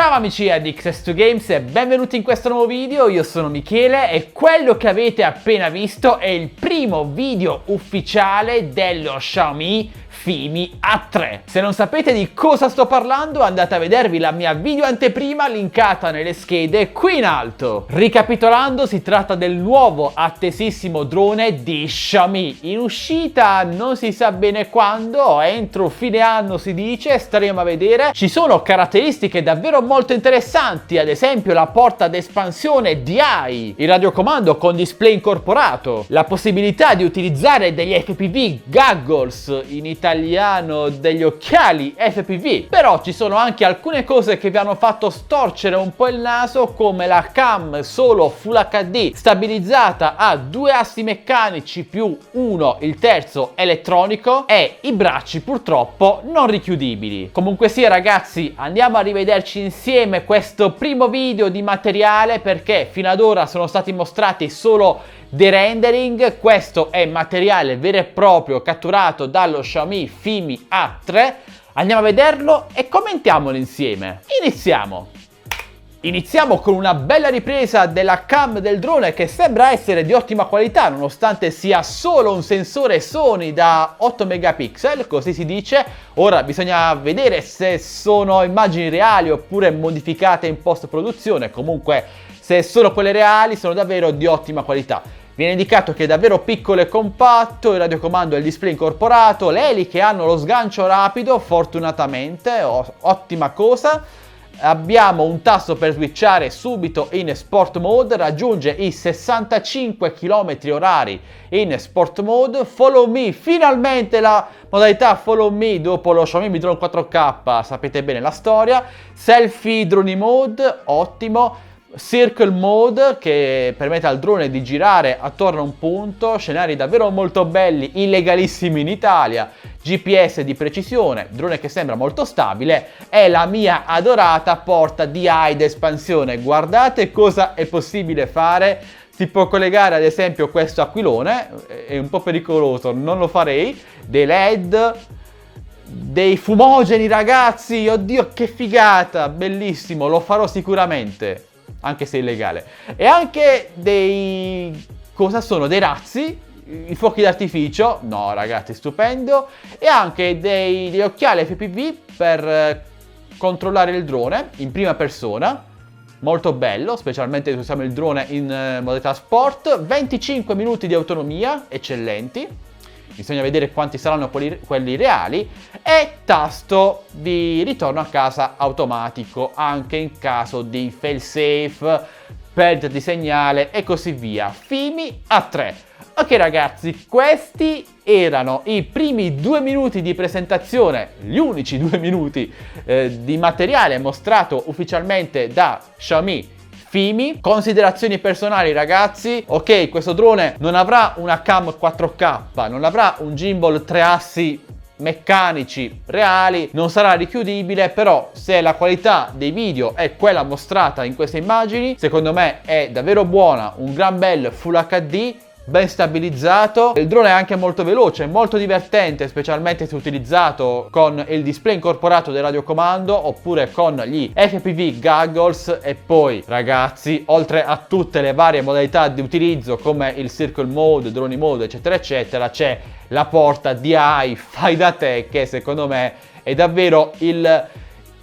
Ciao amici di Access2Games e benvenuti in questo nuovo video. Io sono Michele e quello che avete appena visto è il primo video ufficiale dello Xiaomi Fimi A3. Se non sapete di cosa sto parlando, andate a vedervi la mia video anteprima linkata nelle schede qui in alto. Ricapitolando, si tratta del nuovo attesissimo drone di Xiaomi, in uscita non si sa bene quando, entro fine anno si dice, staremo a vedere. Ci sono caratteristiche davvero molto interessanti, ad esempio la porta d'espansione DI, il radiocomando con display incorporato, la possibilità di utilizzare degli FPV goggles, in italiano degli occhiali FPV. Però ci sono anche alcune cose che vi hanno fatto storcere un po' il naso, come la cam solo Full HD stabilizzata a 2 assi meccanici più uno, il terzo elettronico, e i bracci purtroppo non richiudibili. Comunque sia ragazzi, andiamo a rivederci insieme questo primo video di materiale, perché fino ad ora sono stati mostrati solo dei rendering. Questo è materiale vero e proprio catturato dallo Xiaomi Fimi A3. Andiamo a vederlo e commentiamolo insieme. Iniziamo con una bella ripresa della cam del drone, che sembra essere di ottima qualità nonostante sia solo un sensore Sony da 8 megapixel, così si dice. Ora bisogna vedere se sono immagini reali oppure modificate in post produzione. Comunque, se sono quelle reali, sono davvero di ottima qualità. Viene indicato che è davvero piccolo e compatto, il radiocomando e il display incorporato, le eliche hanno lo sgancio rapido, fortunatamente, ottima cosa. Abbiamo un tasto per switchare subito in Sport Mode, raggiunge i 65 km/h in Sport Mode. Follow Me, finalmente la modalità Follow Me dopo lo Xiaomi Mi Drone 4K, sapete bene la storia. Selfie Drone Mode, ottimo. Circle Mode, che permette al drone di girare attorno a un punto, scenari davvero molto belli, illegalissimi in Italia. GPS di precisione, drone che sembra molto stabile, e la mia adorata porta DI d'espansione. Guardate cosa è possibile fare. Si può collegare ad esempio questo aquilone, è un po' pericoloso, non lo farei, dei LED, dei fumogeni ragazzi, oddio che figata, bellissimo, lo farò sicuramente, anche se è illegale. E anche dei... cosa sono? Dei razzi, i fuochi d'artificio, no ragazzi, stupendo. E anche degli occhiali FPV per controllare il drone in prima persona, molto bello, specialmente se usiamo il drone in modalità sport. 25 minuti di autonomia, eccellenti. Bisogna vedere quanti saranno quelli reali. E tasto di ritorno a casa automatico anche in caso di failsafe, perdita di segnale e così via. Fimi A3. Ok ragazzi, questi erano i primi 2 minuti di presentazione, gli unici 2 minuti di materiale mostrato ufficialmente da Xiaomi Fimi. Considerazioni personali ragazzi: ok, questo drone non avrà una cam 4K, non avrà un gimbal 3 assi meccanici reali, non sarà richiudibile, però se la qualità dei video è quella mostrata in queste immagini, secondo me è davvero buona, un gran bel Full HD ben stabilizzato. Il drone è anche molto veloce, molto divertente, specialmente se utilizzato con il display incorporato del radiocomando oppure con gli FPV goggles. E poi ragazzi, oltre a tutte le varie modalità di utilizzo come il Circle Mode, Drone Mode eccetera eccetera, c'è la porta DI fai da te, che secondo me è davvero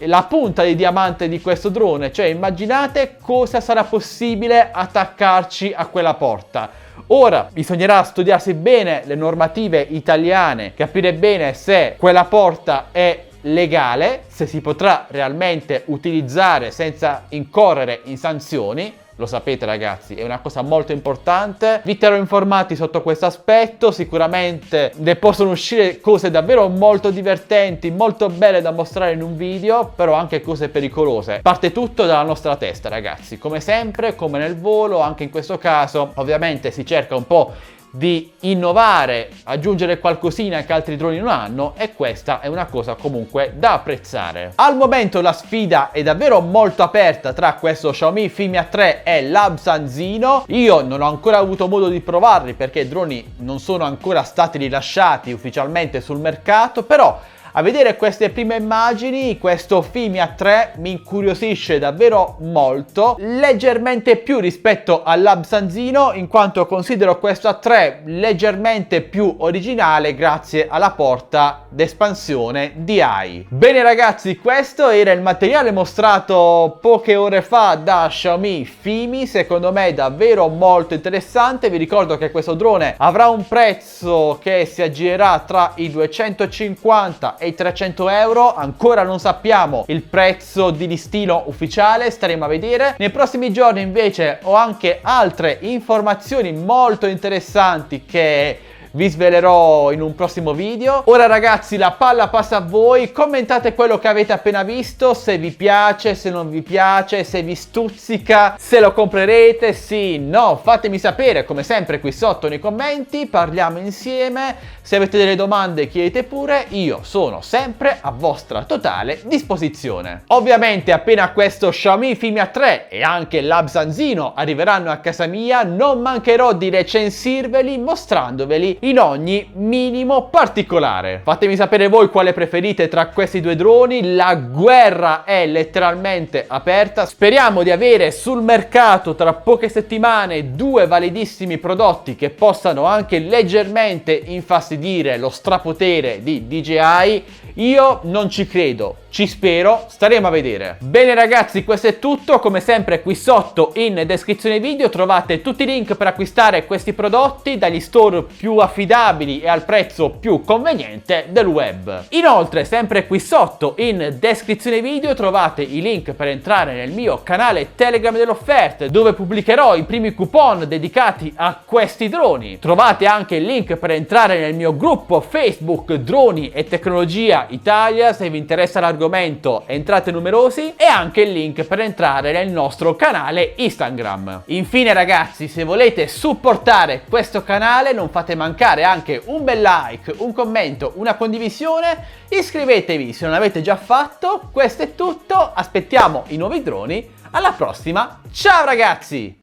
la punta di diamante di questo drone. Cioè immaginate cosa sarà possibile attaccarci a quella porta. Ora bisognerà studiarsi bene le normative italiane, capire bene se quella porta è legale, se si potrà realmente utilizzare senza incorrere in sanzioni. Lo sapete ragazzi, è una cosa molto importante. Vi terrò informati sotto questo aspetto. Sicuramente ne possono uscire cose davvero molto divertenti, molto belle da mostrare in un video, però anche cose pericolose. Parte tutto dalla nostra testa ragazzi, come sempre, come nel volo, anche in questo caso ovviamente si cerca un po' di innovare, aggiungere qualcosina che altri droni non hanno, e questa è una cosa comunque da apprezzare. Al momento la sfida è davvero molto aperta tra questo Xiaomi Fimi A3 e l'Absanzino. Io non ho ancora avuto modo di provarli perché i droni non sono ancora stati rilasciati ufficialmente sul mercato, però A vedere queste prime immagini, questo Fimia 3 mi incuriosisce davvero molto, leggermente più rispetto all'Absanzino, in quanto considero questo A3 leggermente più originale grazie alla porta d'espansione DI. Bene ragazzi, questo era il materiale mostrato poche ore fa da Xiaomi Fimi, secondo me davvero molto interessante. Vi ricordo che questo drone avrà un prezzo che si aggirerà tra i 250 e i 300 euro, ancora non sappiamo il prezzo di listino ufficiale, staremo a vedere. Nei prossimi giorni invece ho anche altre informazioni molto interessanti che vi svelerò in un prossimo video. Ora ragazzi, la palla passa a voi, commentate quello che avete appena visto, se vi piace, se non vi piace, se vi stuzzica, se lo comprerete, sì, no, fatemi sapere come sempre qui sotto nei commenti, parliamo insieme. Se avete delle domande chiedete pure, io sono sempre a vostra totale disposizione. Ovviamente appena questo Xiaomi Fimia 3 e anche l'Absanzino arriveranno a casa mia, non mancherò di recensirveli mostrandoveli in ogni minimo particolare. Fatemi sapere voi quale preferite tra questi due droni, la guerra è letteralmente aperta. Speriamo di avere sul mercato tra poche settimane due validissimi prodotti che possano anche leggermente infastidire lo strapotere di DJI. Io non ci credo, ci spero, staremo a vedere. Bene ragazzi, questo è tutto. Come sempre qui sotto in descrizione video trovate tutti i link per acquistare questi prodotti dagli store più affidabili e al prezzo più conveniente del web. Inoltre sempre qui sotto in descrizione video trovate i link per entrare nel mio canale Telegram delle offerte, dove pubblicherò i primi coupon dedicati a questi droni. Trovate anche il link per entrare nel mio gruppo Facebook Droni e Tecnologia Italia, se vi interessa l'argomento entrate numerosi, e anche il link per entrare nel nostro canale Instagram. Infine ragazzi, se volete supportare questo canale non fate mancare anche un bel like, un commento, una condivisione, iscrivetevi se non l'avete già fatto. Questo è tutto, aspettiamo i nuovi droni, alla prossima, ciao ragazzi!